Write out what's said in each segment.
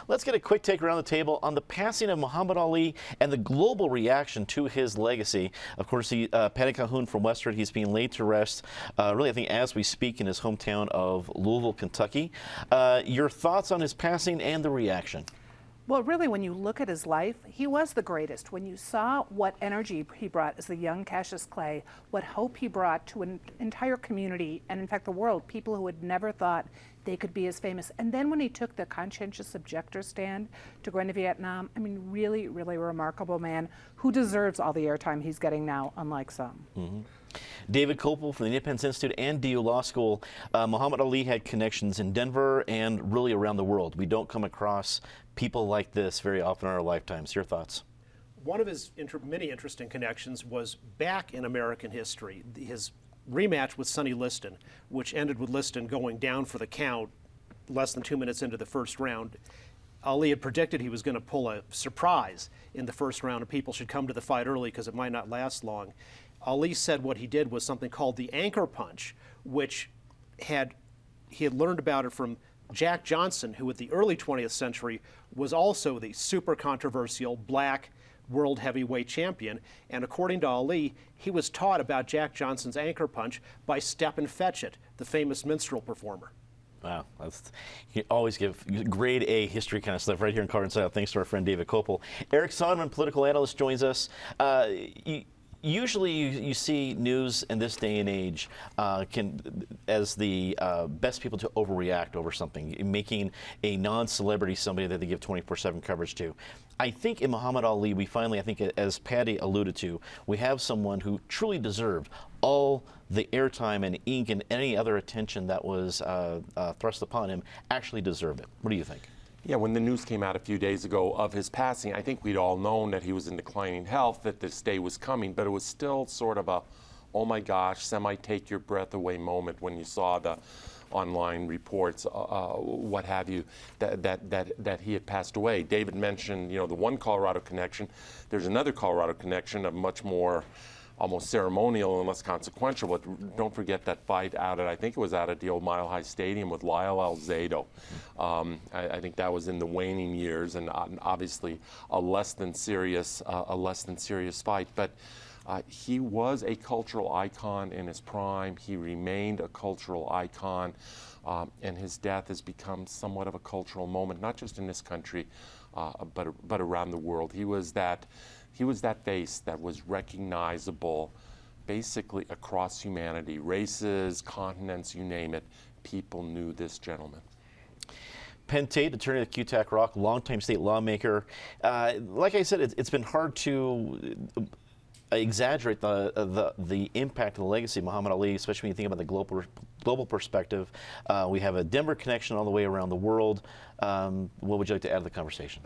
Let's get a quick take around the table on the passing of Muhammad Ali and the global reaction to his legacy. Of course, Patty Calhoun from Western, he's being laid to rest, really, I think, as we speak, in his hometown of Louisville, Kentucky. Your thoughts on his passing and the reaction? Well, really, when you look at his life, he was the greatest. When you saw what energy he brought as the young Cassius Clay, what hope he brought to an entire community, and in fact the world, people who had never thought they could be as famous. And then when he took the conscientious objector stand to go into Vietnam, I mean, really, really remarkable man who deserves all the airtime he's getting now, unlike some. Mm-hmm. David Kopel from the Independence Institute and DU Law School. Muhammad Ali had connections in Denver and really around the world. We don't come across people like this very often in our lifetimes. Your thoughts? One of his many interesting connections was back in American history. His rematch with Sonny Liston, which ended with Liston going down for the count less than 2 minutes into the first round. Ali had predicted he was going to pull a surprise in the first round and people should come to the fight early because it might not last long. Ali said what he did was something called the anchor punch, which he had learned about it from Jack Johnson, who at the early 20th century was also the super controversial black world heavyweight champion. And according to Ali, he was taught about Jack Johnson's anchor punch by Step and Fetch It, the famous minstrel performer. Wow, you always give grade A history kind of stuff right here in Carter South. Thanks to our friend David Kopel. Eric Sonderman, political analyst, joins us. Usually you see news in this day and age as the best people to overreact over something, making a non-celebrity somebody that they give 24/7 coverage to. I think in Muhammad Ali, we finally, I think as Patty alluded to, we have someone who truly deserved all the airtime and ink and any other attention that was thrust upon him, actually deserved it. What do you think? Yeah, when the news came out a few days ago of his passing, I think we'd all known that he was in declining health, that this day was coming, but it was still sort of a, oh my gosh, semi-take your breath away moment when you saw the online reports, what have you, that he had passed away. David mentioned, the one Colorado connection. There's another Colorado connection, a much more almost ceremonial and less consequential, but don't forget that fight I think it was out at the old Mile High Stadium with Lyle Alzado. I think that was in the waning years, and obviously a less than serious fight. But he was a cultural icon in his prime. He remained a cultural icon, and his death has become somewhat of a cultural moment, not just in this country, but around the world. He was that face that was recognizable basically across humanity, races, continents, you name it. People knew this gentleman. Penn Tate, attorney at QTAC Rock, longtime state lawmaker. Like I said, it's been hard to exaggerate the impact of the legacy of Muhammad Ali, especially when you think about the global perspective. We have a Denver connection all the way around the world. What would you like to add to the conversation?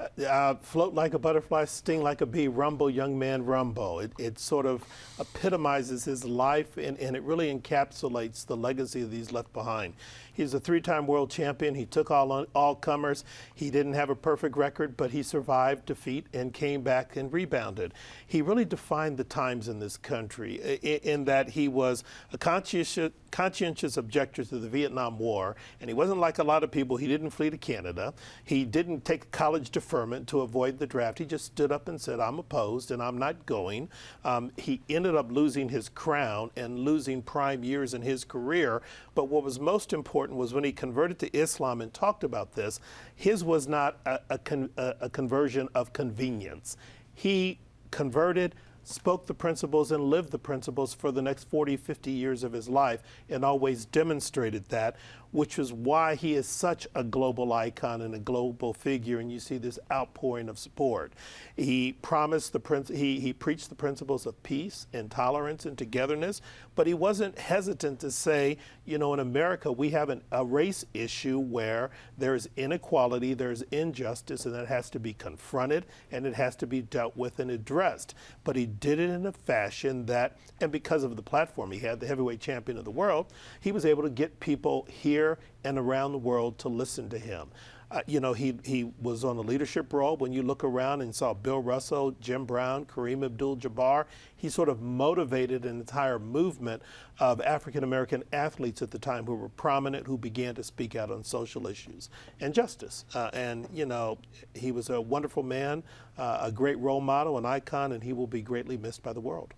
Float like a butterfly, sting like a bee, rumble, young man, rumble. It sort of epitomizes his life, and it really encapsulates the legacy that he's left behind. He's a three-time world champion. He took all comers. He didn't have a perfect record, but he survived defeat and came back and rebounded. He really defined the times in this country in that he was a conscientious objector to the Vietnam War, and he wasn't like a lot of people. He didn't flee to Canada. He didn't take college deferment to avoid the draft. He just stood up and said, I'm opposed and I'm not going. He ended up losing his crown and losing prime years in his career, but what was most important was when he converted to Islam and talked about this, his was not a conversion of convenience. He converted, spoke the principles, and lived the principles for the next 40, 50 years of his life, and always demonstrated that, which is why he is such a global icon and a global figure, and you see this outpouring of support. He promised he preached the principles of peace and tolerance and togetherness, but he wasn't hesitant to say, in America we have a race issue where there's inequality, there's injustice, and that has to be confronted and it has to be dealt with and addressed. But he did it in a fashion that, and because of the platform he had, the heavyweight champion of the world, he was able to get people here and around the world to listen to him. He was on a leadership role. When you look around and saw Bill Russell, Jim Brown, Kareem Abdul-Jabbar, he sort of motivated an entire movement of African American athletes at the time who were prominent, who began to speak out on social issues and justice. He was a wonderful man, a great role model, an icon, and he will be greatly missed by the world.